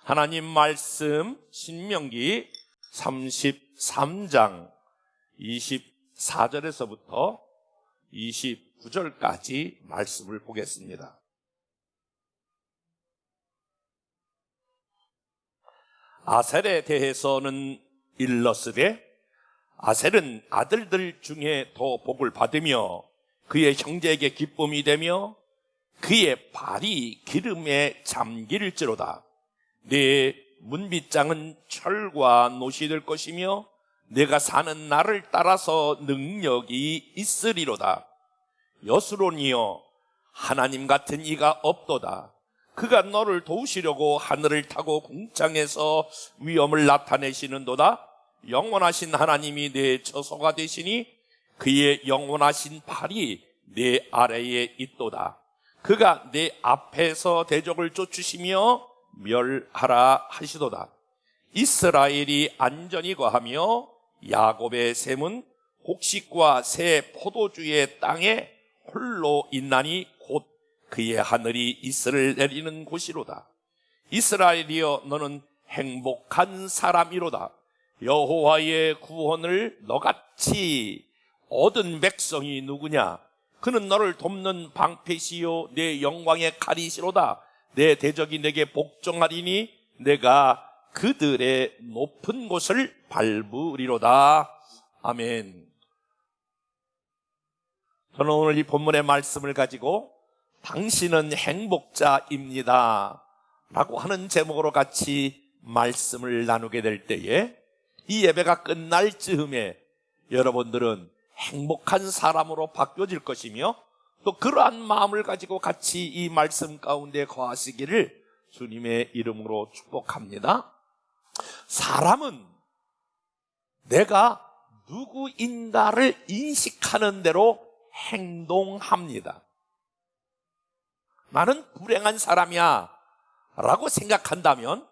하나님 말씀 신명기 33장 24절에서부터 29절까지 말씀을 보겠습니다. 아셀에 대해서는 일러스되 아셀은 아들들 중에 더 복을 받으며 그의 형제에게 기쁨이 되며 그의 발이 기름에 잠길지로다. 내 문빗장은 철과 노시 될 것이며 내가 사는 날을 따라서 능력이 있으리로다. 여수론이여 하나님 같은 이가 없도다. 그가 너를 도우시려고 하늘을 타고 궁창에서 위엄을 나타내시는도다. 영원하신 하나님이 내 처소가 되시니 그의 영원하신 팔이 내 아래에 있도다. 그가 내 앞에서 대적을 쫓으시며 멸하라 하시도다. 이스라엘이 안전히 거하며 야곱의 샘은 곡식과 새 포도주의 땅에 홀로 있나니 곧 그의 하늘이 이슬을 내리는 곳이로다. 이스라엘이여 너는 행복한 사람이로다. 여호와의 구원을 너같이 얻은 백성이 누구냐? 그는 너를 돕는 방패시요 내 영광의 칼이시로다. 내 대적이 내게 복종하리니 내가 그들의 높은 곳을 밟으리로다. 아멘. 저는 오늘 이 본문의 말씀을 가지고 당신은 행복자입니다 라고 하는 제목으로 같이 말씀을 나누게 될 때에 이 예배가 끝날 즈음에 여러분들은 행복한 사람으로 바뀌어질 것이며 또 그러한 마음을 가지고 같이 이 말씀 가운데 거하시기를 주님의 이름으로 축복합니다. 사람은 내가 누구인가를 인식하는 대로 행동합니다. 나는 불행한 사람이야 라고 생각한다면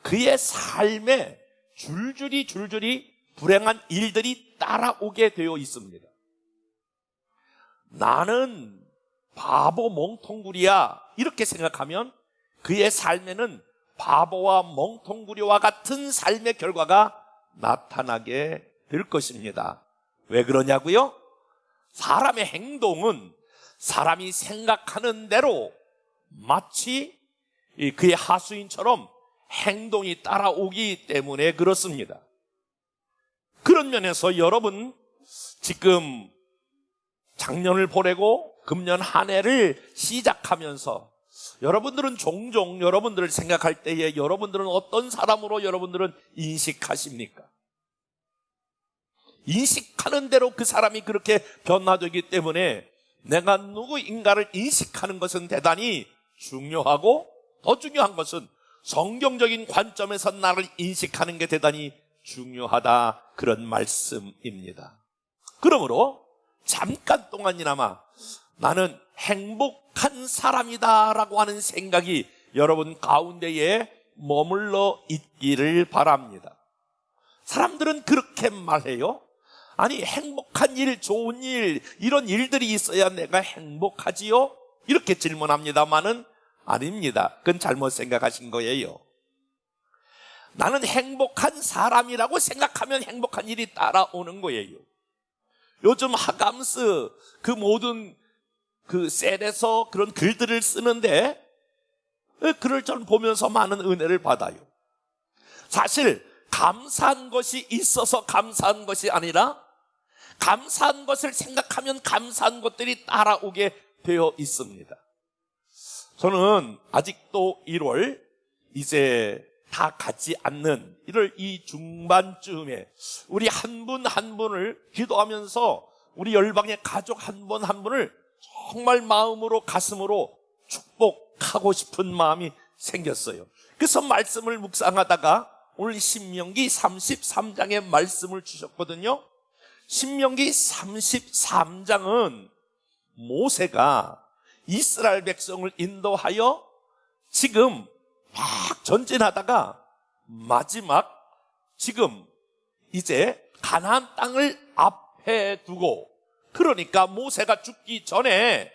그의 삶에 줄줄이 불행한 일들이 따라오게 되어 있습니다. 나는 바보 멍텅구리야 이렇게 생각하면 그의 삶에는 바보와 멍텅구리와 같은 삶의 결과가 나타나게 될 것입니다. 왜 그러냐고요? 사람의 행동은 사람이 생각하는 대로 마치 그의 하수인처럼 행동이 따라오기 때문에 그렇습니다. 그런 면에서 여러분 지금 작년을 보내고 금년 한 해를 시작하면서 여러분들은 종종 여러분들을 생각할 때에 여러분들은 어떤 사람으로 여러분들은 인식하십니까? 인식하는 대로 그 사람이 그렇게 변화되기 때문에 내가 누구인가를 인식하는 것은 대단히 중요하고 더 중요한 것은 성경적인 관점에서 나를 인식하는 게 대단히 중요하다 그런 말씀입니다. 그러므로 잠깐 동안이나마 나는 행복한 사람이다 라고 하는 생각이 여러분 가운데에 머물러 있기를 바랍니다. 사람들은 그렇게 말해요. 아니 행복한 일, 좋은 일 이런 일들이 있어야 내가 행복하지요? 이렇게 질문합니다만은 아닙니다. 그건 잘못 생각하신 거예요. 나는 행복한 사람이라고 생각하면 행복한 일이 따라오는 거예요. 요즘 하감스 그 모든 그 셀에서 그런 글들을 쓰는데 글을 전 보면서 많은 은혜를 받아요. 사실 감사한 것이 있어서 감사한 것이 아니라 감사한 것을 생각하면 감사한 것들이 따라오게 되어 있습니다. 저는 아직도 1월 이제 다 가지 않는 1월 이 중반쯤에 우리 한 분 한 분을 기도하면서 우리 열방의 가족 한 분 한 분을 정말 마음으로 가슴으로 축복하고 싶은 마음이 생겼어요. 그래서 말씀을 묵상하다가 오늘 신명기 33장의 말씀을 주셨거든요. 신명기 33장은 모세가 이스라엘 백성을 인도하여 지금 막 전진하다가 마지막 지금 이제 가나안 땅을 앞에 두고 그러니까 모세가 죽기 전에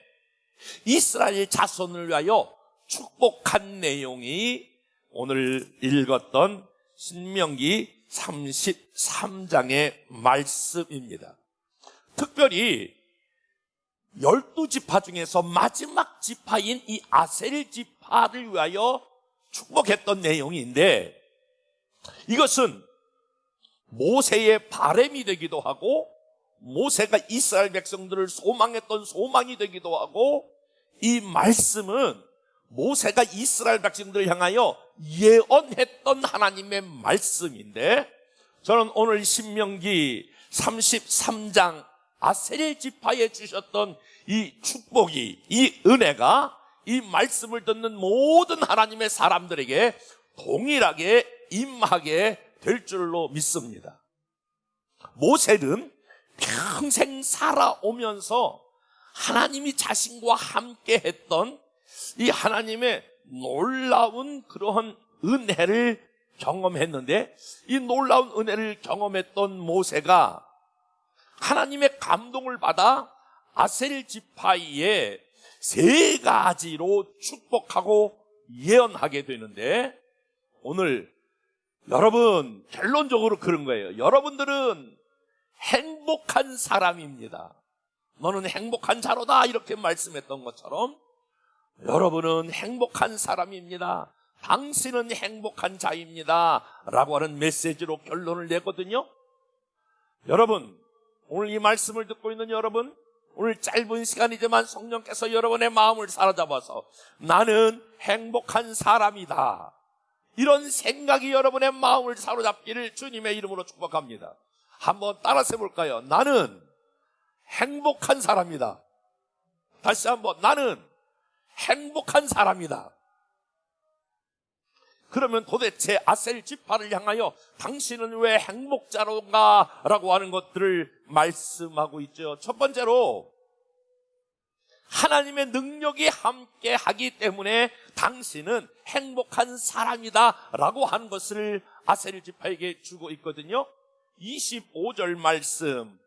이스라엘 자손을 위하여 축복한 내용이 오늘 읽었던 신명기 33장의 말씀입니다. 특별히 12지파 중에서 마지막 지파인 이 아셀 지파를 위하여 축복했던 내용인데, 이것은 모세의 바람이 되기도 하고 모세가 이스라엘 백성들을 소망했던 소망이 되기도 하고, 이 말씀은 모세가 이스라엘 백성들을 향하여 예언했던 하나님의 말씀인데, 저는 오늘 신명기 33장 아셀 지파에 주셨던 이 축복이, 이 은혜가 이 말씀을 듣는 모든 하나님의 사람들에게 동일하게 임하게 될 줄로 믿습니다. 모세는 평생 살아오면서 하나님이 자신과 함께 했던 이 하나님의 놀라운 그러한 은혜를 경험했는데, 이 놀라운 은혜를 경험했던 모세가 하나님의 감동을 받아 아셀 지파에 3가지로 축복하고 예언하게 되는데, 오늘 여러분 결론적으로 그런 거예요. 여러분들은 행복한 사람입니다. 너는 행복한 자로다, 이렇게 말씀했던 것처럼 여러분은 행복한 사람입니다. 당신은 행복한 자입니다 라고 하는 메시지로 결론을 내거든요. 여러분, 오늘 이 말씀을 듣고 있는 여러분, 오늘 짧은 시간이지만 성령께서 여러분의 마음을 사로잡아서 나는 행복한 사람이다, 이런 생각이 여러분의 마음을 사로잡기를 주님의 이름으로 축복합니다. 한번 따라서 해볼까요? 나는 행복한 사람이다. 다시 한번, 나는 행복한 사람이다. 그러면 도대체 아셀 지파를 향하여 당신은 왜 행복자로인가? 라고 하는 것들을 말씀하고 있죠. 첫 번째로, 하나님의 능력이 함께 하기 때문에 당신은 행복한 사람이다 라고 하는 것을 아셀 지파에게 주고 있거든요. 25절 말씀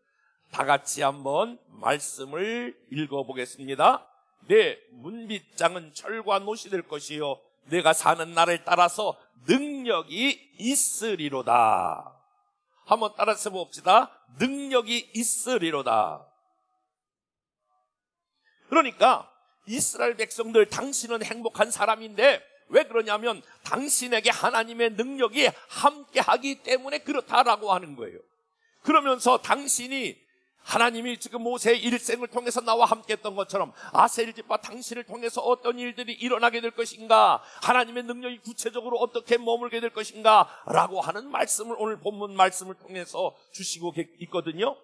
다 같이 한번 말씀을 읽어보겠습니다. 내 문빗장은 철과 노시 될 것이요 내가 사는 날을 따라서 능력이 있으리로다. 한번 따라서 봅시다. 능력이 있으리로다. 그러니까 이스라엘 백성들, 당신은 행복한 사람인데 왜 그러냐면 당신에게 하나님의 능력이 함께하기 때문에 그렇다라고 하는 거예요. 그러면서 당신이, 하나님이 지금 모세의 일생을 통해서 나와 함께 했던 것처럼 아셀 지파 당신을 통해서 어떤 일들이 일어나게 될 것인가, 하나님의 능력이 구체적으로 어떻게 머물게 될 것인가 라고 하는 말씀을 오늘 본문 말씀을 통해서 주시고 있거든요.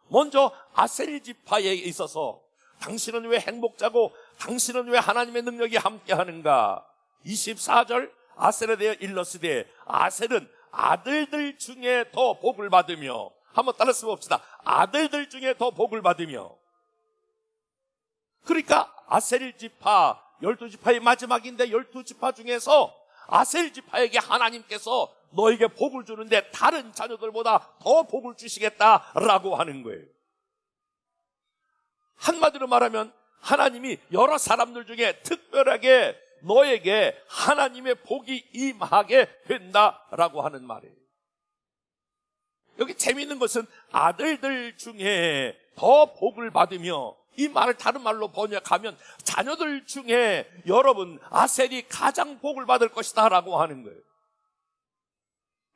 먼저 아셀 지파에 있어서 당신은 왜 행복자고 당신은 왜 하나님의 능력이 함께하는가. 24절 아셀에 대해 일러스되 아셀은 아들들 중에 더 복을 받으며, 한번 따라서 봅시다. 아들들 중에 더 복을 받으며. 그러니까 아셀 지파 12지파의 마지막인데 12지파 중에서 아셀 지파에게 하나님께서 너에게 복을 주는데 다른 자녀들보다 더 복을 주시겠다라고 하는 거예요. 한마디로 말하면 하나님이 여러 사람들 중에 특별하게 너에게 하나님의 복이 임하게 된다라고 하는 말이에요. 여기 재미있는 것은 아들들 중에 더 복을 받으며, 이 말을 다른 말로 번역하면 자녀들 중에 여러분 아셀이 가장 복을 받을 것이다 라고 하는 거예요.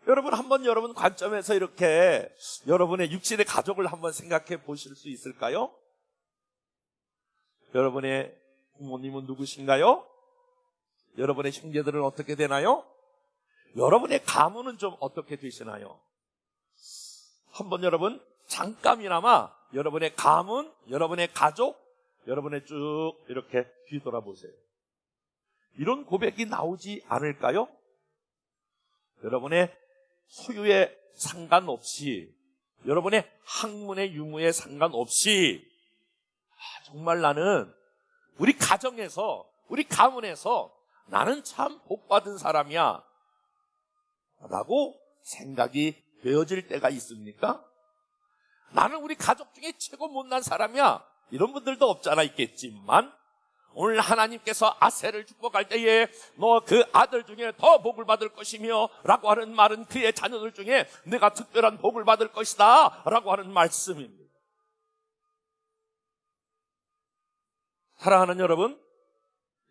여러분 한번 여러분 관점에서 이렇게 여러분의 육신의 가족을 한번 생각해 보실 수 있을까요? 여러분의 부모님은 누구신가요? 여러분의 형제들은 어떻게 되나요? 여러분의 가문은 좀 어떻게 되시나요? 한번 여러분 잠깐이나마 여러분의 가문, 여러분의 가족, 여러분의 쭉 이렇게 뒤돌아보세요. 이런 고백이 나오지 않을까요? 여러분의 소유에 상관없이, 여러분의 학문의 유무에 상관없이, 정말 나는 우리 가정에서, 우리 가문에서 나는 참 복받은 사람이야 라고 생각이 되어질 때가 있습니까? 나는 우리 가족 중에 최고 못난 사람이야, 이런 분들도 없지 않아 있겠지만 오늘 하나님께서 아셀을 축복할 때에 너 그 아들 중에 더 복을 받을 것이며 라고 하는 말은 그의 자녀들 중에 내가 특별한 복을 받을 것이다 라고 하는 말씀입니다. 사랑하는 여러분,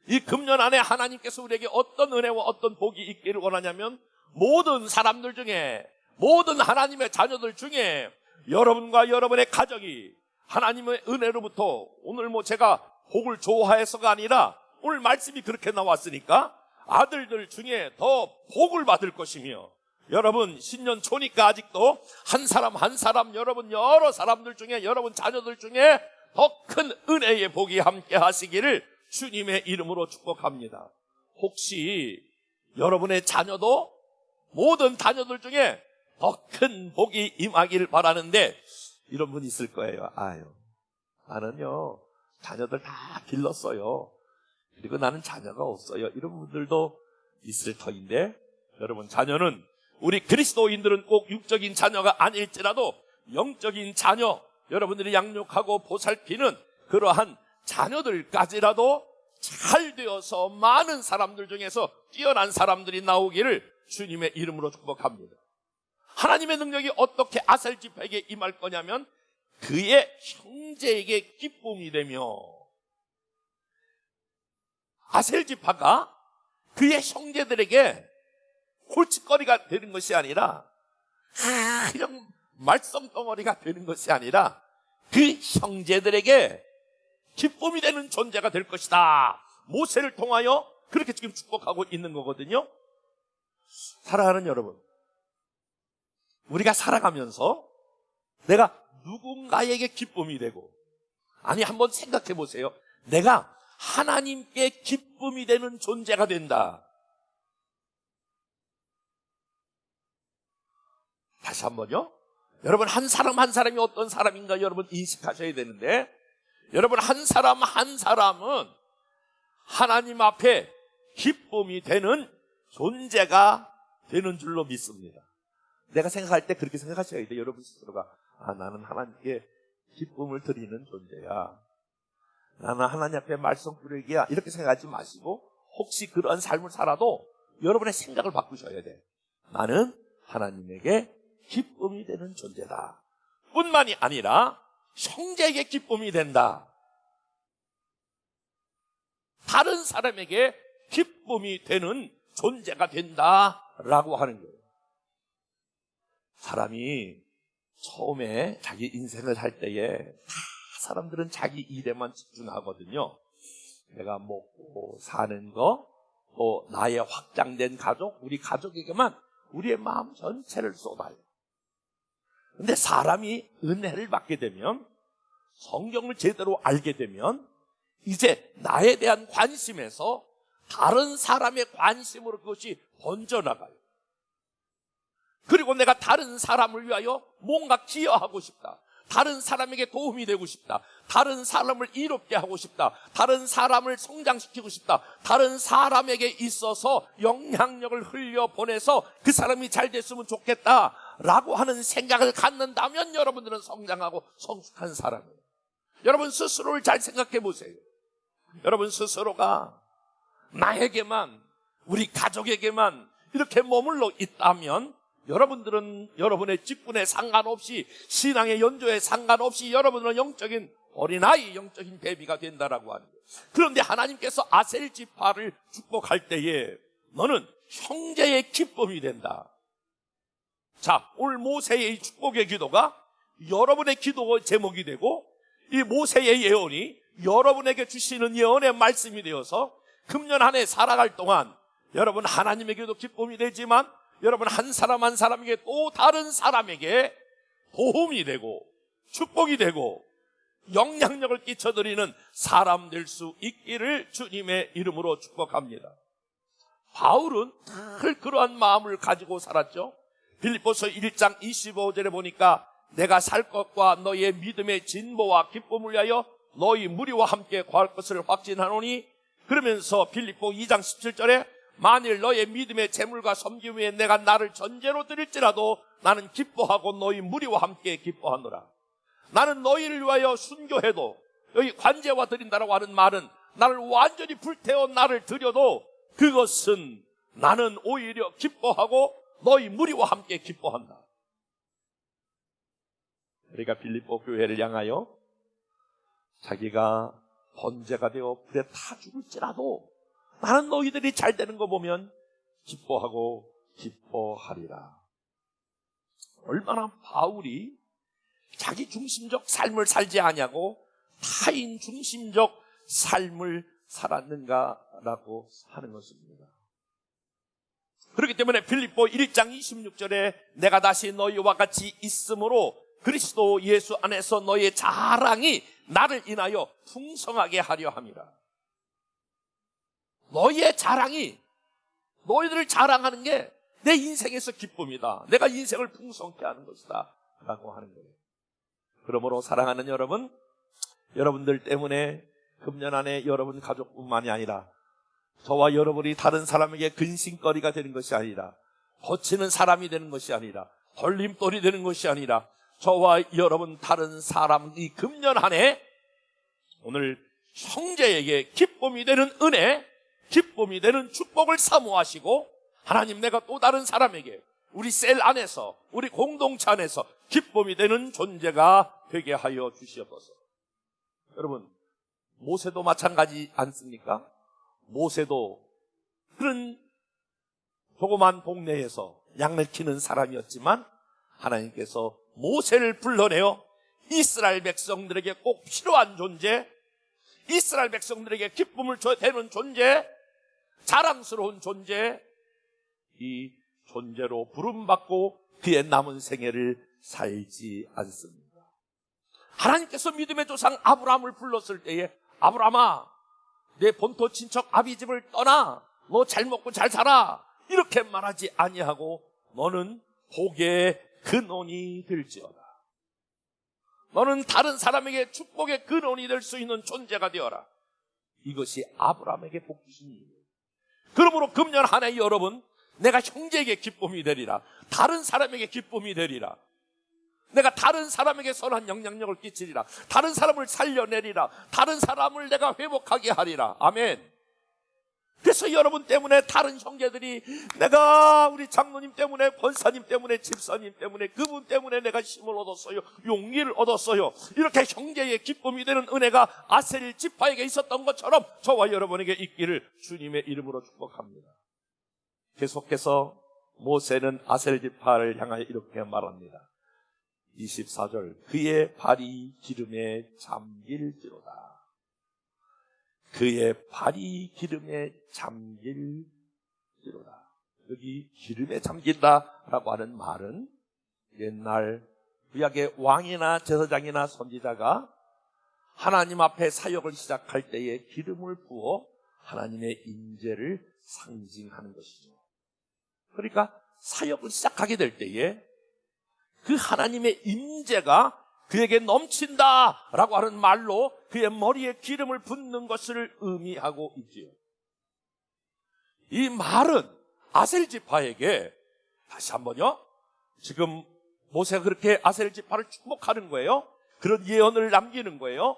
이 금년 안에 하나님께서 우리에게 어떤 은혜와 어떤 복이 있기를 원하냐면 모든 사람들 중에, 모든 하나님의 자녀들 중에 여러분과 여러분의 가정이 하나님의 은혜로부터, 오늘 제가 복을 좋아해서가 아니라 오늘 말씀이 그렇게 나왔으니까 아들들 중에 더 복을 받을 것이며, 여러분 신년 초니까 아직도 한 사람 한 사람, 여러분 여러 사람들 중에, 여러분 자녀들 중에 더 큰 은혜의 복이 함께 하시기를 주님의 이름으로 축복합니다. 혹시 여러분의 자녀도 모든 자녀들 중에 더 큰 복이 임하기를 바라는데 이런 분 있을 거예요. 아유, 나는요 자녀들 다 길렀어요. 그리고 나는 자녀가 없어요. 이런 분들도 있을 터인데, 여러분 자녀는 우리 그리스도인들은 꼭 육적인 자녀가 아닐지라도 영적인 자녀, 여러분들이 양육하고 보살피는 그러한 자녀들까지라도 잘 되어서 많은 사람들 중에서 뛰어난 사람들이 나오기를 주님의 이름으로 축복합니다. 하나님의 능력이 어떻게 아셀 지파에게 임할 거냐면 그의 형제에게 기쁨이 되며, 아셀 지파가 그의 형제들에게 골칫거리가 되는 것이 아니라, 이런 말썽덩어리가 되는 것이 아니라 그 형제들에게 기쁨이 되는 존재가 될 것이다. 모세를 통하여 그렇게 지금 축복하고 있는 거거든요. 사랑하는 여러분, 우리가 살아가면서 내가 누군가에게 기쁨이 되고, 아니 한번 생각해 보세요. 내가 하나님께 기쁨이 되는 존재가 된다. 다시 한번요. 여러분 한 사람 한 사람이 어떤 사람인가 여러분 인식하셔야 되는데, 여러분 한 사람 한 사람은 하나님 앞에 기쁨이 되는 존재가 되는 줄로 믿습니다. 내가 생각할 때 그렇게 생각하셔야 돼요. 여러분 스스로가 나는 하나님께 기쁨을 드리는 존재야, 나는 하나님 앞에 말씀 부르기야, 이렇게 생각하지 마시고 혹시 그런 삶을 살아도 여러분의 생각을 바꾸셔야 돼. 나는 하나님에게 기쁨이 되는 존재다 뿐만이 아니라 형제에게 기쁨이 된다, 다른 사람에게 기쁨이 되는 존재가 된다라고 하는 거예요. 사람이 처음에 자기 인생을 살 때에 다 사람들은 자기 일에만 집중하거든요. 내가 먹고 사는 거, 또 나의 확장된 가족, 우리 가족에게만 우리의 마음 전체를 쏟아요. 근데 사람이 은혜를 받게 되면, 성경을 제대로 알게 되면 이제 나에 대한 관심에서 다른 사람의 관심으로 그것이 번져나가요. 그리고 내가 다른 사람을 위하여 뭔가 기여하고 싶다, 다른 사람에게 도움이 되고 싶다, 다른 사람을 이롭게 하고 싶다, 다른 사람을 성장시키고 싶다, 다른 사람에게 있어서 영향력을 흘려보내서 그 사람이 잘 됐으면 좋겠다라고 하는 생각을 갖는다면 여러분들은 성장하고 성숙한 사람이에요. 여러분 스스로를 잘 생각해 보세요. 여러분 스스로가 나에게만, 우리 가족에게만 이렇게 머물러 있다면 여러분들은 여러분의 직분에 상관없이, 신앙의 연조에 상관없이 여러분은 영적인 어린아이, 영적인 베비가 된다라고 하는 거예요. 그런데 하나님께서 아셀 지파를 축복할 때에 너는 형제의 기쁨이 된다. 자, 오늘 모세의 축복의 기도가 여러분의 기도 제목이 되고, 이 모세의 예언이 여러분에게 주시는 예언의 말씀이 되어서 금년 한 해 살아갈 동안 여러분 하나님에게도 기쁨이 되지만 여러분 한 사람 한 사람에게 또 다른 사람에게 도움이 되고 축복이 되고 영향력을 끼쳐드리는 사람 될 수 있기를 주님의 이름으로 축복합니다. 바울은 늘 그러한 마음을 가지고 살았죠. 빌립보서 1장 25절에 보니까 내가 살 것과 너희의 믿음의 진보와 기쁨을 위하여 너희 무리와 함께 구할 것을 확신하노니, 그러면서 빌립보 2장 17절에 만일 너의 믿음의 재물과 섬김 위에 내가 나를 전제로 드릴지라도 나는 기뻐하고 너희 무리와 함께 기뻐하노라. 나는 너희를 위하여 순교해도, 여기 관제와 드린다라고 하는 말은 나를 완전히 불태워 나를 들여도 그것은 나는 오히려 기뻐하고 너희 무리와 함께 기뻐한다. 그러니까 빌립보 교회를 향하여 자기가 번제가 되어 불에 타 죽을지라도 나는 너희들이 잘 되는 거 보면 기뻐하고 기뻐하리라. 얼마나 바울이 자기 중심적 삶을 살지 아니하고 타인 중심적 삶을 살았는가라고 하는 것입니다. 그렇기 때문에 빌립보 1장 26절에 내가 다시 너희와 같이 있으므로 그리스도 예수 안에서 너희의 자랑이 나를 인하여 풍성하게 하려 함이라. 너희의 자랑이, 너희들을 자랑하는 게 내 인생에서 기쁨이다. 내가 인생을 풍성케 하는 것이다 라고 하는 거예요. 그러므로 사랑하는 여러분, 여러분들 때문에 금년 안에 여러분 가족뿐만이 아니라 저와 여러분이 다른 사람에게 근심거리가 되는 것이 아니라, 거치는 사람이 되는 것이 아니라, 걸림돌이 되는 것이 아니라, 저와 여러분 다른 사람이 금년 한 해 오늘 형제에게 기쁨이 되는 은혜, 기쁨이 되는 축복을 사모하시고, 하나님 내가 또 다른 사람에게 우리 셀 안에서, 우리 공동체 안에서 기쁨이 되는 존재가 되게 하여 주시옵소서. 여러분, 모세도 마찬가지 않습니까? 모세도 그런 조그만 동네에서 양을 키는 사람이었지만 하나님께서 모세를 불러내어 이스라엘 백성들에게 꼭 필요한 존재, 이스라엘 백성들에게 기쁨을 되는 존재, 자랑스러운 존재, 이 존재로 부름받고 그의 남은 생애를 살지 않습니다. 하나님께서 믿음의 조상 아브라함을 불렀을 때에 아브라함아, 내 본토 친척 아비집을 떠나 너 잘 먹고 잘 살아 이렇게 말하지 아니하고 너는 복의 근원이 될지어다. 너는 다른 사람에게 축복의 근원이 될 수 있는 존재가 되어라. 이것이 아브라함에게 복 주신 일이에요. 그러므로 금년 한 해 여러분, 내가 형제에게 기쁨이 되리라. 다른 사람에게 기쁨이 되리라. 내가 다른 사람에게 선한 영향력을 끼치리라. 다른 사람을 살려내리라. 다른 사람을 내가 회복하게 하리라. 아멘. 그래서 여러분 때문에 다른 형제들이, 내가 우리 장로님 때문에, 권사님 때문에, 집사님 때문에, 그분 때문에 내가 힘을 얻었어요, 용기를 얻었어요, 이렇게 형제의 기쁨이 되는 은혜가 아셀 지파에게 있었던 것처럼 저와 여러분에게 있기를 주님의 이름으로 축복합니다. 계속해서 모세는 아셀 지파를 향하여 이렇게 말합니다. 24절, 그의 발이 기름에 잠길지로다. 그의 발이 기름에 잠길지로다. 여기 기름에 잠긴다라고 하는 말은 옛날 구약의 왕이나 제사장이나 선지자가 하나님 앞에 사역을 시작할 때에 기름을 부어 하나님의 임재를 상징하는 것이죠. 그러니까 사역을 시작하게 될 때에 그 하나님의 임재가 그에게 넘친다라고 하는 말로 그의 머리에 기름을 붓는 것을 의미하고 있지요. 이 말은 아셀 지파에게, 다시 한번요, 지금 모세가 그렇게 아셀 지파를 축복하는 거예요. 그런 예언을 남기는 거예요.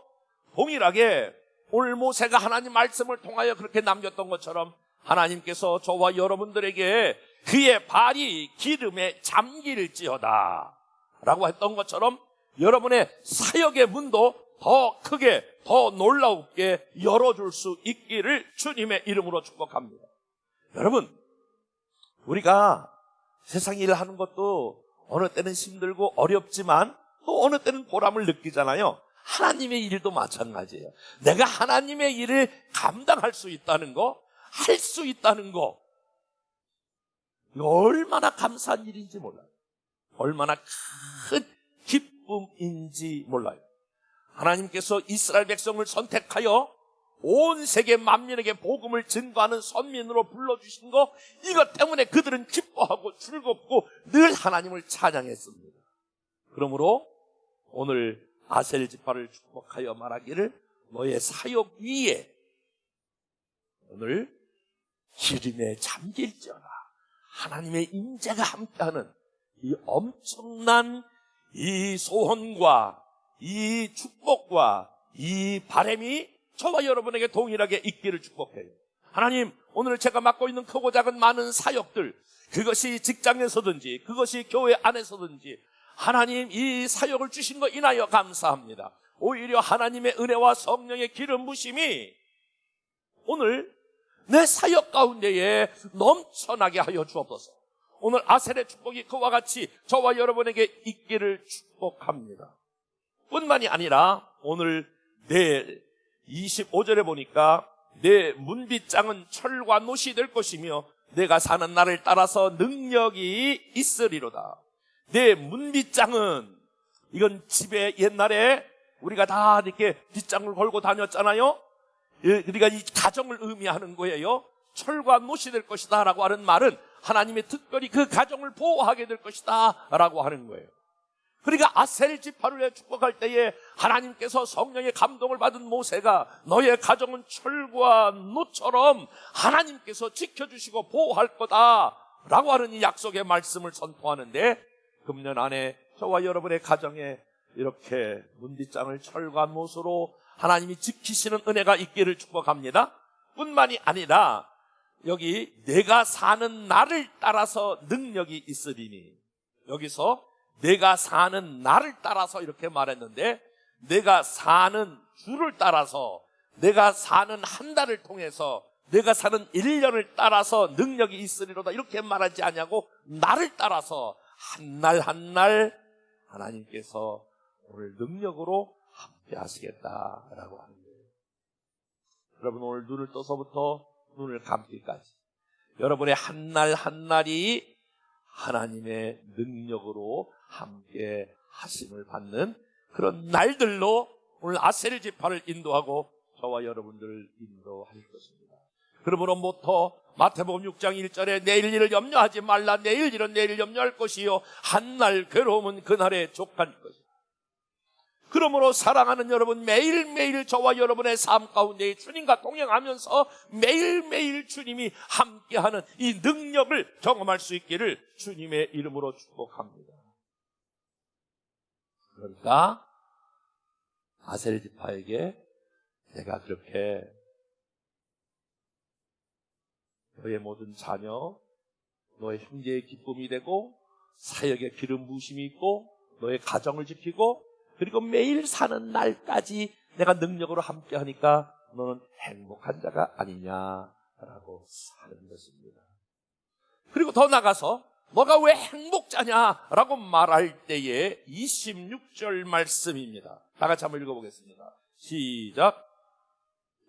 동일하게 오늘 모세가 하나님 말씀을 통하여 그렇게 남겼던 것처럼 하나님께서 저와 여러분들에게 그의 발이 기름에 잠길지어다 라고 했던 것처럼 여러분의 사역의 문도 더 크게, 더 놀랍게 열어줄 수 있기를 주님의 이름으로 축복합니다. 여러분, 우리가 세상 일을 하는 것도 어느 때는 힘들고 어렵지만 또 어느 때는 보람을 느끼잖아요. 하나님의 일도 마찬가지예요. 내가 하나님의 일을 감당할 수 있다는 거, 할 수 있다는 거, 얼마나 감사한 일인지 몰라요. 얼마나 큰 기쁨인지 몰라요. 하나님께서 이스라엘 백성을 선택하여 온 세계 만민에게 복음을 증거하는 선민으로 불러주신 거, 이것 때문에 그들은 기뻐하고 즐겁고 늘 하나님을 찬양했습니다. 그러므로 오늘 아셀 지파를 축복하여 말하기를 너의 사역 위에 오늘 기름에 잠길지어다. 하나님의 임재가 함께하는 이 엄청난 이 소원과 이 축복과 이 바람이 저와 여러분에게 동일하게 있기를 축복해요. 하나님, 오늘 제가 맡고 있는 크고 작은 많은 사역들, 그것이 직장에서든지 그것이 교회 안에서든지 하나님 이 사역을 주신 것 인하여 감사합니다. 오히려 하나님의 은혜와 성령의 기름 부심이 오늘 내 사역 가운데에 넘쳐나게 하여 주옵소서. 오늘 아셀의 축복이 그와 같이 저와 여러분에게 있기를 축복합니다. 뿐만이 아니라 오늘 내일 25절에 보니까 내 문빗장은 철과 놋이 될 것이며 내가 사는 날을 따라서 능력이 있으리로다. 내 문빗장은, 이건 집에 옛날에 우리가 다 이렇게 빗장을 걸고 다녔잖아요. 우리가 이 가정을 의미하는 거예요. 철과 놋이 될 것이다 라고 하는 말은 하나님이 특별히 그 가정을 보호하게 될 것이다 라고 하는 거예요. 그러니까 아셀 지파를 축복할 때에 하나님께서 성령의 감동을 받은 모세가 너의 가정은 철과 놋처럼 하나님께서 지켜주시고 보호할 거다 라고 하는 이 약속의 말씀을 선포하는데, 금년 안에 저와 여러분의 가정에 이렇게 문빗장을 철과 놋으로 하나님이 지키시는 은혜가 있기를 축복합니다. 뿐만이 아니라 여기 내가 사는 날을 따라서 능력이 있으리니, 여기서 내가 사는 날을 따라서 이렇게 말했는데, 내가 사는 주를 따라서, 내가 사는 한 달을 통해서, 내가 사는 1년을 따라서 능력이 있으리로다 이렇게 말하지 않냐고, 날을 따라서 한 날 한 날 하나님께서 오늘 능력으로 함께 하시겠다라고 하는 거예요. 여러분, 오늘 눈을 떠서부터 눈을 감기까지 여러분의 한 날 한 날이 하나님의 능력으로 함께 하심을 받는 그런 날들로 오늘 아셀 지파를 인도하고 저와 여러분들을 인도할 것입니다. 그러므로부터 마태복음 6장 1절에 내일 일을 염려하지 말라. 내일 일은 내일 염려할 것이요 한 날 괴로움은 그날에 족할 것이다. 그러므로 사랑하는 여러분, 매일매일 저와 여러분의 삶 가운데 주님과 동행하면서 매일매일 주님이 함께하는 이 능력을 경험할 수 있기를 주님의 이름으로 축복합니다. 그러니까 아셀 지파에게 내가 그렇게 너의 모든 자녀, 너의 형제의 기쁨이 되고 사역의 기름 부으심이 있고 너의 가정을 지키고 그리고 매일 사는 날까지 내가 능력으로 함께 하니까 너는 행복한 자가 아니냐라고 하는 것입니다. 그리고 더 나가서 너가 왜 행복자냐라고 말할 때에 26절 말씀입니다. 다 같이 한번 읽어보겠습니다. 시작.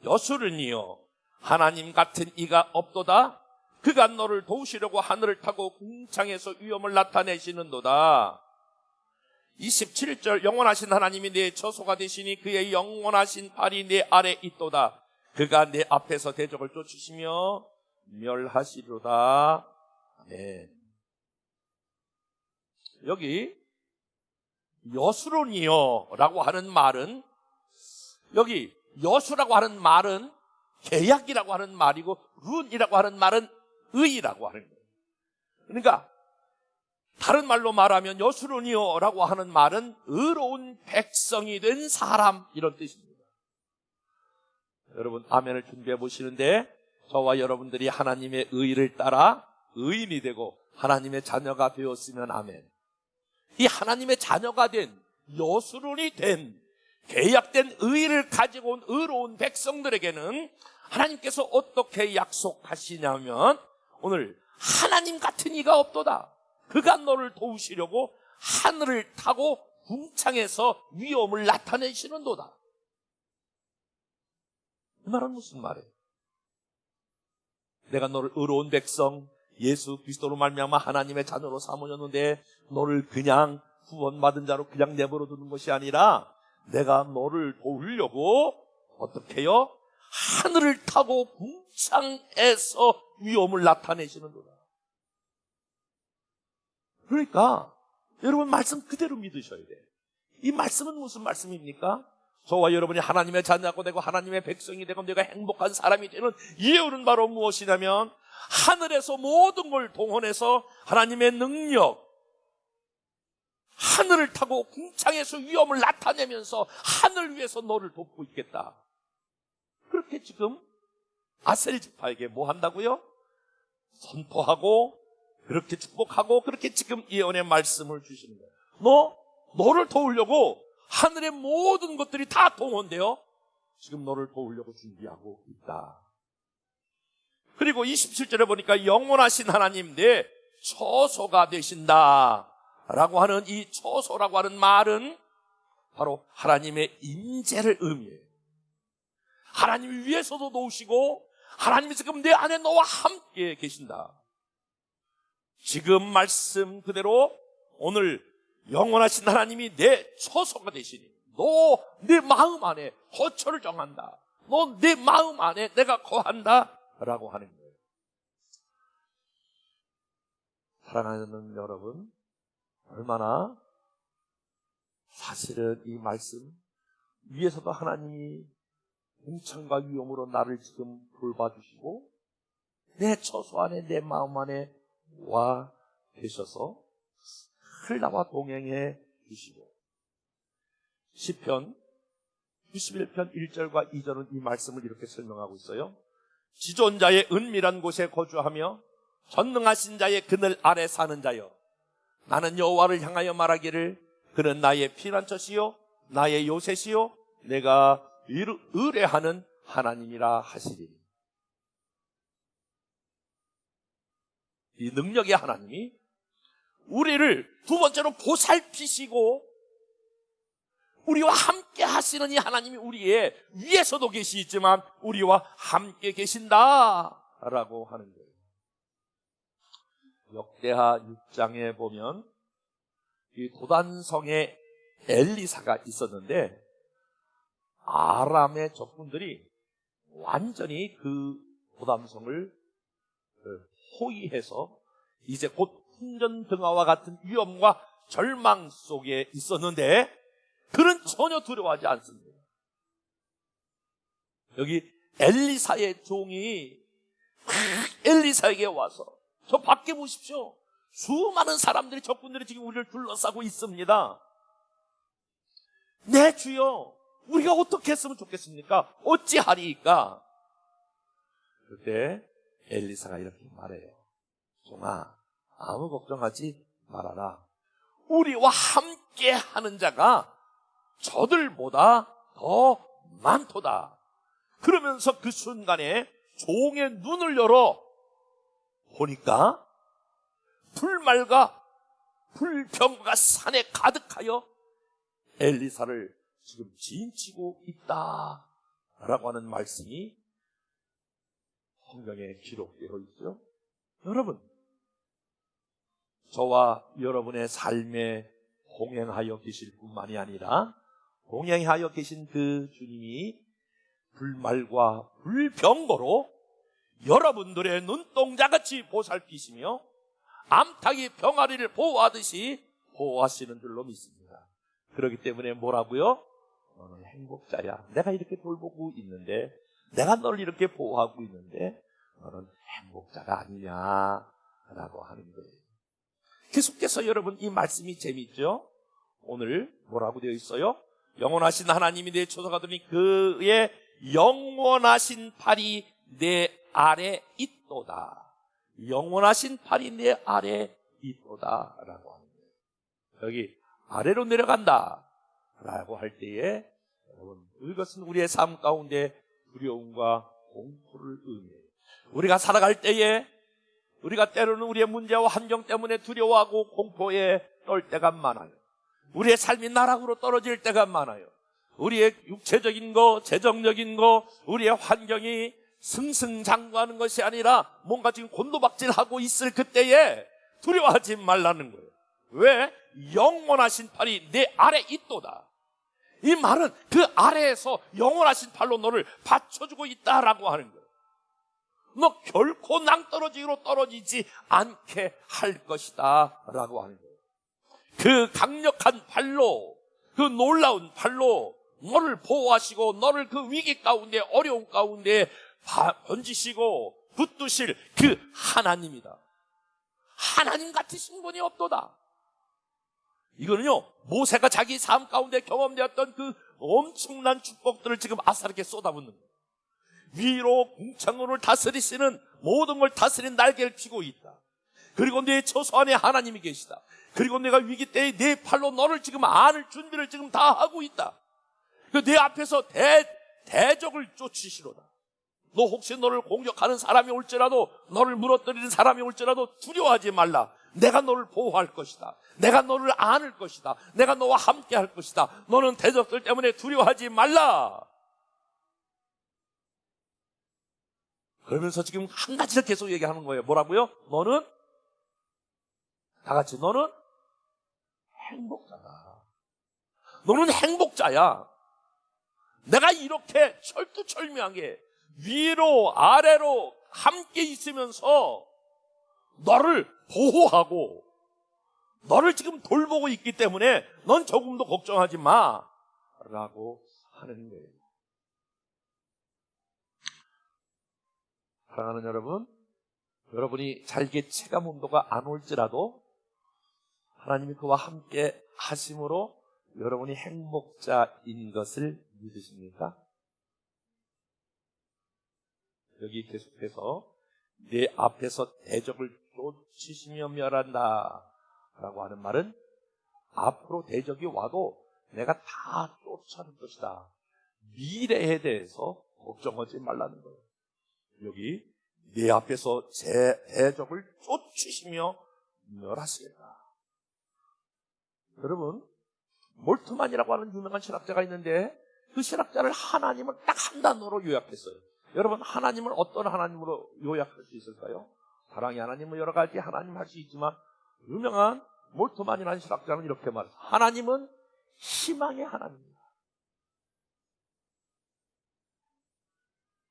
여수르니여 하나님 같은 이가 없도다. 그가 너를 도우시려고 하늘을 타고 궁창에서 위엄을 나타내시는도다. 27절 영원하신 하나님이 내 처소가 되시니 그의 영원하신 발이 내 아래 있도다. 그가 내 앞에서 대적을 쫓으시며 멸하시리로다. 아멘. 여기 여수론이요 라고 하는 말은, 여기 여수라고 하는 말은 계약이라고 하는 말이고 룬이라고 하는 말은 의라고 하는 거예요. 그러니까 다른 말로 말하면 여수론이요 라고 하는 말은 의로운 백성이 된 사람, 이런 뜻입니다. 여러분 아멘을 준비해 보시는데, 저와 여러분들이 하나님의 의를 따라 의인이 되고 하나님의 자녀가 되었으면 아멘. 이 하나님의 자녀가 된, 여수론이 된, 계약된 의를 가지고 온 의로운 백성들에게는 하나님께서 어떻게 약속하시냐면, 오늘 하나님 같은 이가 없도다. 그가 너를 도우시려고 하늘을 타고 궁창에서 위엄을 나타내시는도다. 이 말은 무슨 말이에요? 내가 너를 의로운 백성, 예수 그리스도로 말미암아 하나님의 자녀로 삼으셨는데 너를 그냥 구원받은 자로 그냥 내버려 두는 것이 아니라 내가 너를 도우려고 어떻게 해요? 하늘을 타고 궁창에서 위엄을 나타내시는도다. 그러니까 여러분 말씀 그대로 믿으셔야 돼요. 이 말씀은 무슨 말씀입니까? 저와 여러분이 하나님의 자녀가 되고 하나님의 백성이 되고 내가 행복한 사람이 되는 이유는 바로 무엇이냐면, 하늘에서 모든 걸 동원해서 하나님의 능력, 하늘을 타고 궁창에서 위엄을 나타내면서 하늘 위에서 너를 돕고 있겠다. 그렇게 지금 아셀 지파에게 뭐 한다고요? 선포하고 그렇게 축복하고 그렇게 지금 예언의 말씀을 주시는 거예요. 너를 도우려고 하늘의 모든 것들이 다 동원되어 지금 너를 도우려고 준비하고 있다. 그리고 27절에 보니까 영원하신 하나님 내 처소가 되신다 라고 하는 이 처소라고 하는 말은 바로 하나님의 임재를 의미해요. 하나님 위에서도 놓으시고 하나님이 지금 내 안에 너와 함께 계신다. 지금 말씀 그대로 오늘 영원하신 하나님이 내 처소가 되시니 너 내 마음 안에 거처를 정한다. 너 내 마음 안에 내가 거한다 라고 하는 거예요. 사랑하는 여러분, 얼마나 사실은 이 말씀 위에서도 하나님이 공창과 위엄으로 나를 지금 돌봐주시고 내 처소 안에 내 마음 안에 와 계셔서 늘 나와 동행해 주시고 시편 91편 1절과 2절은 이 말씀을 이렇게 설명하고 있어요. 지존자의 은밀한 곳에 거주하며 전능하신 자의 그늘 아래 사는 자여, 나는 여호와를 향하여 말하기를 그는 나의 피난처시요 나의 요새시요 내가 의뢰하는 하나님이라 하시리. 이 능력의 하나님이 우리를 두 번째로 보살피시고 우리와 함께 하시는 이 하나님이 우리의 위에서도 계시지만 우리와 함께 계신다라고 하는 거예요. 역대하 6장에 보면 이 도단성에 엘리사가 있었는데 아람의 적군들이 완전히 그 도단성을 호위해서 이제 곧 풍전등화와 같은 위험과 절망 속에 있었는데 그는 전혀 두려워하지 않습니다. 여기 엘리사의 종이 엘리사에게 와서 저 밖에 보십시오. 수많은 사람들이 적군들이 지금 우리를 둘러싸고 있습니다. 네 주여, 우리가 어떻게 했으면 좋겠습니까? 어찌하리이까? 그때 엘리사가 이렇게 말해요. 종아, 아무 걱정하지 말아라. 우리와 함께 하는 자가 저들보다 더 많도다. 그러면서 그 순간에 종의 눈을 열어 보니까 불말과 불병과 산에 가득하여 엘리사를 지금 진치고 있다라고 하는 말씀이 성경에 기록되어 있죠. 여러분, 저와 여러분의 삶에 동행하여 계실 뿐만이 아니라 동행하여 계신 그 주님이 불말과 불병거로 여러분들의 눈동자같이 보살피시며 암탉이 병아리를 보호하듯이 보호하시는 줄로 믿습니다. 그렇기 때문에 뭐라고요? 너는 행복자야. 내가 이렇게 돌보고 있는데, 내가 너를 이렇게 보호하고 있는데 너는 행복자가 아니냐라고 하는 거예요. 계속해서 여러분 이 말씀이 재미있죠? 오늘 뭐라고 되어 있어요? 영원하신 하나님이 내 처소가 되니 그의 영원하신 팔이 내 아래 있도다. 영원하신 팔이 내 아래 있도다 라고 하는 거예요. 여기 아래로 내려간다 라고 할 때에 여러분, 이것은 우리의 삶 가운데 두려움과 공포를 의미해요. 우리가 살아갈 때에 우리가 때로는 우리의 문제와 환경 때문에 두려워하고 공포에 떨 때가 많아요. 우리의 삶이 나락으로 떨어질 때가 많아요. 우리의 육체적인 거, 재정적인 거, 우리의 환경이 승승장구하는 것이 아니라 뭔가 지금 곤두박질하고 있을 그때에 두려워하지 말라는 거예요. 왜? 영원하신 팔이 내 아래 있도다. 이 말은 그 아래에서 영원하신 팔로 너를 받쳐주고 있다라고 하는 거예요. 너 결코 낭떠러지로 떨어지지 않게 할 것이다 라고 하는 거예요. 그 강력한 팔로, 그 놀라운 팔로 너를 보호하시고 너를 그 위기 가운데, 어려운 가운데 던지시고 붙드실 그 하나님이다. 하나님 같으신 분이 없도다. 이거는요, 모세가 자기 삶 가운데 경험되었던 그 엄청난 축복들을 지금 아사르게 쏟아붓는 거예요. 위로 궁창으로 다스리시는 모든 걸 다스린 날개를 펴고 있다. 그리고 내 처소 안에 하나님이 계시다. 그리고 내가 위기 때에 내 팔로 너를 지금 안을 준비를 지금 다 하고 있다. 내 앞에서 대적을 쫓으시로다. 너 혹시 너를 공격하는 사람이 올지라도, 너를 무너뜨리는 사람이 올지라도 두려워하지 말라. 내가 너를 보호할 것이다. 내가 너를 안을 것이다. 내가 너와 함께 할 것이다. 너는 대적들 때문에 두려워하지 말라. 그러면서 지금 한 가지를 계속 얘기하는 거예요. 뭐라고요? 너는, 다 같이, 너는 행복자다. 너는 행복자야. 내가 이렇게 철두철미하게 위로 아래로 함께 있으면서 너를 보호하고 너를 지금 돌보고 있기 때문에 넌 조금도 걱정하지 마 라고 하는 거예요. 사랑하는 여러분, 여러분이 자기의 체감 온도가 안 올지라도 하나님이 그와 함께 하심으로 여러분이 행복자인 것을 믿으십니까? 여기 계속해서 내 앞에서 대적을 쫓으시며 멸한다 라고 하는 말은 앞으로 대적이 와도 내가 다 쫓아낼 것이다. 미래에 대해서 걱정하지 말라는 거예요. 여기 내 앞에서 제 대적을 쫓으시며 멸하시겠다. 여러분, 몰트만이라고 하는 유명한 신학자가 있는데 그 신학자를 하나님을 딱 한 단어로 요약했어요. 여러분, 하나님을 어떤 하나님으로 요약할 수 있을까요? 사랑의 하나님은 여러 가지 하나님 할 수 있지만 유명한 몰트만이라는 신학자는 이렇게 말했어요. 하나님은 희망의 하나님입니다.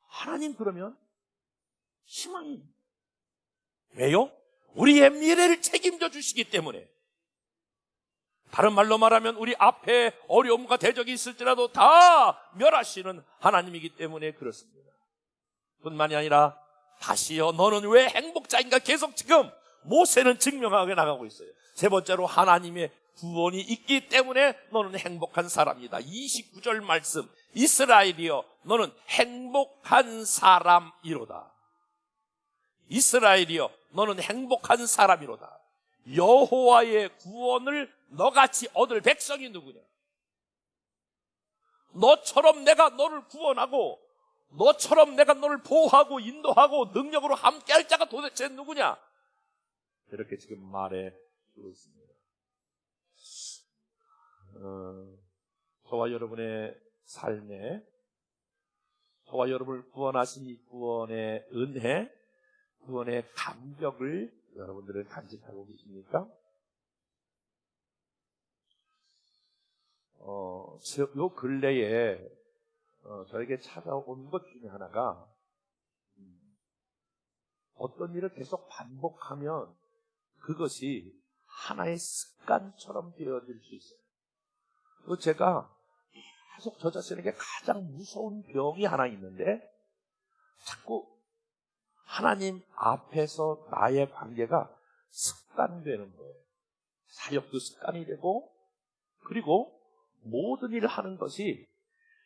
하나님 그러면 희망이 왜요? 우리의 미래를 책임져 주시기 때문에. 다른 말로 말하면 우리 앞에 어려움과 대적이 있을지라도 다 멸하시는 하나님이기 때문에 그렇습니다. 뿐만이 아니라 다시요, 너는 왜 행복자인가 계속 지금 모세는 증명하게 나가고 있어요. 세 번째로 하나님의 구원이 있기 때문에 너는 행복한 사람이다. 29절 말씀, 이스라엘이여 너는 행복한 사람이로다. 이스라엘이여 너는 행복한 사람이로다. 여호와의 구원을 너같이 얻을 백성이 누구냐? 너처럼 내가 너를 구원하고 너처럼 내가 너를 보호하고 인도하고 능력으로 함께할 자가 도대체 누구냐? 이렇게 지금 말해주고 있습니다. 저와 여러분의 삶에 저와 여러분을 구원하신 이 구원의 은혜, 구원의 감격을 여러분들은 간직하고 계십니까? 요 근래에 저에게 찾아온 것 중에 하나가 어떤 일을 계속 반복하면 그것이 하나의 습관처럼 되어질 수 있어요. 제가 계속 저 자신에게 가장 무서운 병이 하나 있는데 자꾸 하나님 앞에서 나의 관계가 습관되는 거예요. 사역도 습관이 되고 그리고 모든 일을 하는 것이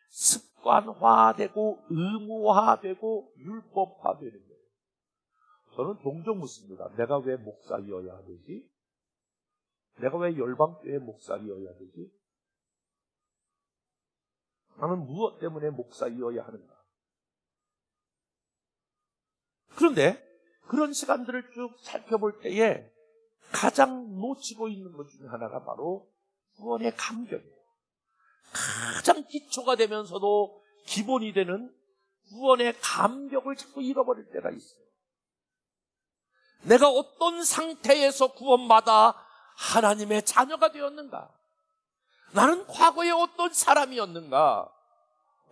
습관화되고 의무화되고 율법화되는 거예요. 저는 종종 묻습니다. 내가 왜 목사이어야 되지? 내가 왜 열방교회 목사이어야 되지? 나는 무엇 때문에 목사이어야 하는가? 그런데 그런 시간들을 쭉 살펴볼 때에 가장 놓치고 있는 것 중에 하나가 바로 구원의 감격이에요. 가장 기초가 되면서도 기본이 되는 구원의 감격을 자꾸 잃어버릴 때가 있어요. 내가 어떤 상태에서 구원받아 하나님의 자녀가 되었는가? 나는 과거에 어떤 사람이었는가?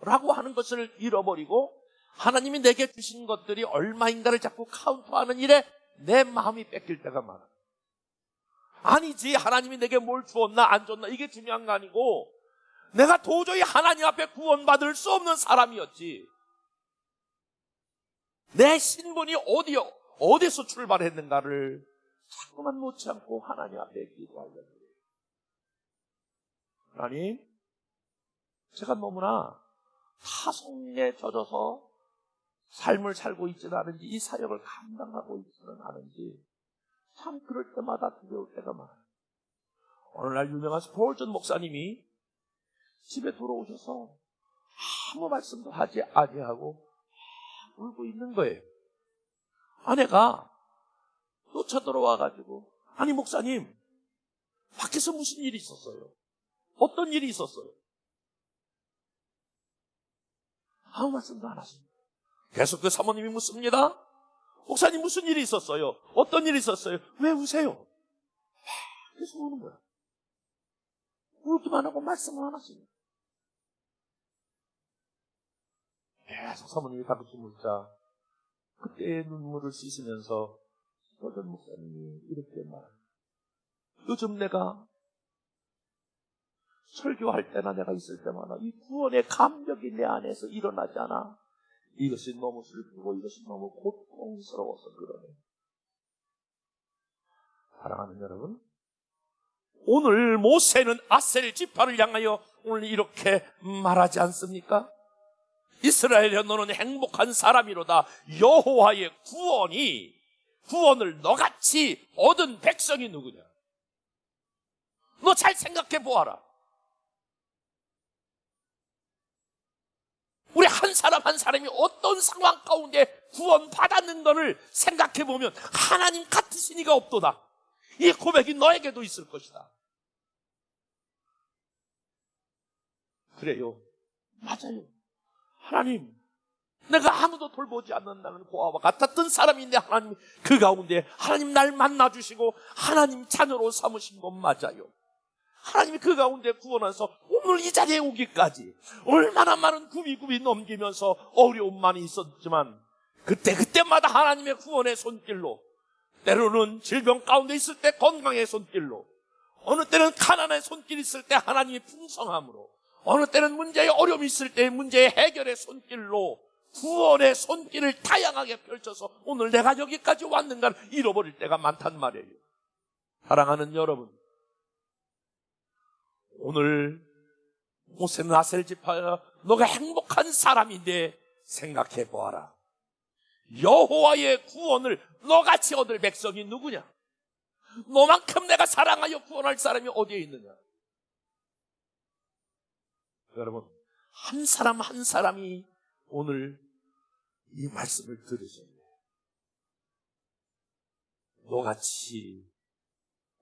라고 하는 것을 잃어버리고 하나님이 내게 주신 것들이 얼마인가를 자꾸 카운트하는 일에 내 마음이 뺏길 때가 많아. 아니지, 하나님이 내게 뭘 주었나 안 줬나 이게 중요한 거 아니고 내가 도저히 하나님 앞에 구원받을 수 없는 사람이었지. 내 신분이 어디서 출발했는가를 자꾸만 놓지 않고 하나님 앞에 기도하려고 해요. 하나님, 제가 너무나 타성에 젖어서 삶을 살고 있지는 않은지, 이 사역을 감당하고 있지는 않은지 참 그럴 때마다 두려울 때가 많아요. 어느 날 유명한 스폴전 목사님이 집에 들어오셔서 아무 말씀도 하지 아니하고 울고 있는 거예요. 아내가 쫓아 들어와가지고, 아니 목사님, 밖에서 무슨 일이 있었어요? 어떤 일이 있었어요? 아무 말씀도 안 하십니다. 계속 그 사모님이 묻습니다. 목사님, 무슨 일이 있었어요? 어떤 일이 있었어요? 왜 우세요? 계속 우는 거야. 울기만 하고 말씀을 안 하십니다. 계속 사모님이 다그치 묻자 그때의 눈물을 씻으면서 스폴전 목사님이 이렇게 말합니다. 요즘 내가 설교할 때나 내가 있을 때마다 이 구원의 감격이 내 안에서 일어나지 않아. 이것이 너무 슬프고 이것이 너무 고통스러워서 그러네. 사랑하는 여러분, 오늘 모세는 아셀 지파를 향하여 오늘 이렇게 말하지 않습니까? 이스라엘여, 너는 행복한 사람이로다. 여호와의 구원을 너같이 얻은 백성이 누구냐? 너 잘 생각해 보아라. 우리 한 사람 한 사람이 어떤 상황 가운데 구원 받았는 것을 생각해 보면 하나님 같으신 이가 없도다. 이 고백이 너에게도 있을 것이다. 그래요. 맞아요. 하나님, 내가 아무도 돌보지 않는다는 고아와 같았던 사람인데 하나님 그 가운데 하나님 날 만나주시고 하나님 자녀로 삼으신 건 맞아요. 하나님이 그 가운데 구원해서 오늘 이 자리에 오기까지 얼마나 많은 굽이 넘기면서 어려움만이 있었지만 그때마다 하나님의 구원의 손길로, 때로는 질병 가운데 있을 때 건강의 손길로, 어느 때는 가난의 손길이 있을 때 하나님의 풍성함으로, 어느 때는 문제의 어려움이 있을 때 문제의 해결의 손길로 구원의 손길을 다양하게 펼쳐서 오늘 내가 여기까지 왔는가를 잃어버릴 때가 많단 말이에요. 사랑하는 여러분, 오늘 모세는 아셀 지파야, 너가 행복한 사람인데 생각해 보아라. 여호와의 구원을 너같이 얻을 백성이 누구냐? 너만큼 내가 사랑하여 구원할 사람이 어디에 있느냐? 여러분, 한 사람 한 사람이 오늘 이 말씀을 들으셔야 돼요. 너같이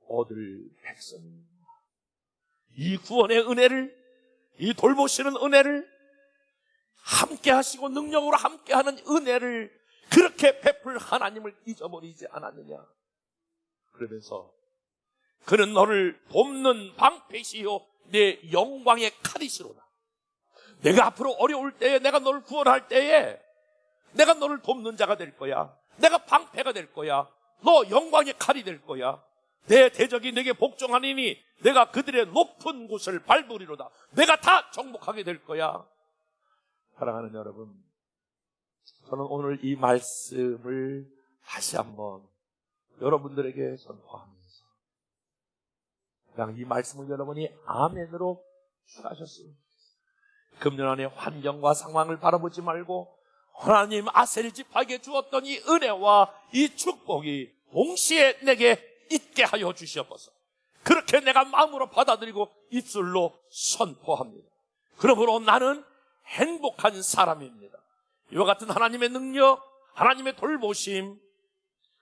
얻을 백성입니다. 이 구원의 은혜를, 이 돌보시는 은혜를, 함께 하시고 능력으로 함께하는 은혜를 그렇게 베풀 하나님을 잊어버리지 않았느냐? 그러면서 그는 너를 돕는 방패시요 내 영광의 칼이시로다. 내가 앞으로 어려울 때에, 내가 너를 구원할 때에 내가 너를 돕는 자가 될 거야. 내가 방패가 될 거야. 너 영광의 칼이 될 거야. 내 대적이 내게 복종하니니 내가 그들의 높은 곳을 밟으리로다. 내가 다 정복하게 될 거야. 사랑하는 여러분, 저는 오늘 이 말씀을 다시 한번 여러분들에게 선포하면서 그냥 이 말씀을 여러분이 아멘으로 축하하셨어요. 금년 안에 환경과 상황을 바라보지 말고 하나님 아셀 지파에게 주었던 이 은혜와 이 축복이 동시에 내게 있게 하여 주시옵소서. 그렇게 내가 마음으로 받아들이고 입술로 선포합니다. 그러므로 나는 행복한 사람입니다. 이와 같은 하나님의 능력, 하나님의 돌보심,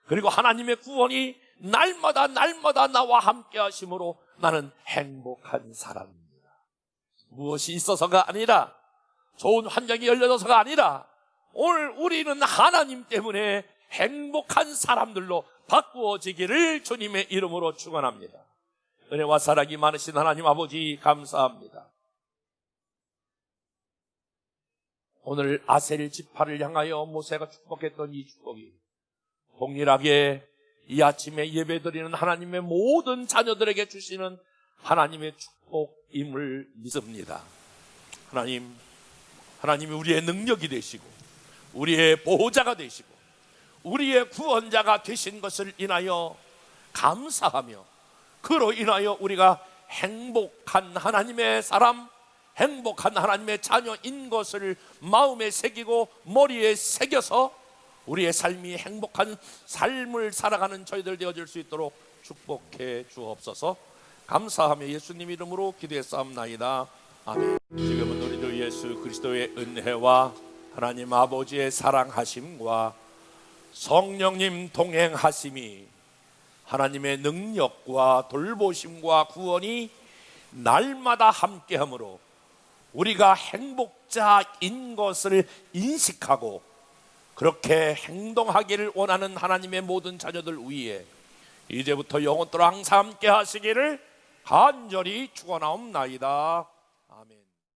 그리고 하나님의 구원이 날마다 나와 함께 하심으로 나는 행복한 사람입니다. 무엇이 있어서가 아니라, 좋은 환경이 열려져서가 아니라, 오늘 우리는 하나님 때문에 행복한 사람들로 바꾸어지기를 주님의 이름으로 축원합니다. 은혜와 사랑이 많으신 하나님 아버지 감사합니다. 오늘 아셀 지파를 향하여 모세가 축복했던 이 축복이 동일하게 이 아침에 예배드리는 하나님의 모든 자녀들에게 주시는 하나님의 축복임을 믿습니다. 하나님이 우리의 능력이 되시고 우리의 보호자가 되시고 우리의 구원자가 되신 것을 인하여 감사하며, 그로 인하여 우리가 행복한 하나님의 사람, 행복한 하나님의 자녀인 것을 마음에 새기고 머리에 새겨서 우리의 삶이 행복한 삶을 살아가는 저희들 되어질 수 있도록 축복해 주옵소서. 감사하며 예수님 이름으로 기도했사옵나이다. 아멘. 지금은 우리 주 예수 그리스도의 은혜와 하나님 아버지의 사랑하심과 성령님 동행하심이 하나님의 능력과 돌보심과 구원이 날마다 함께하므로 우리가 행복자인 것을 인식하고 그렇게 행동하기를 원하는 하나님의 모든 자녀들 위에 이제부터 영원토록 항상 함께 하시기를 간절히 축원하옵나이다.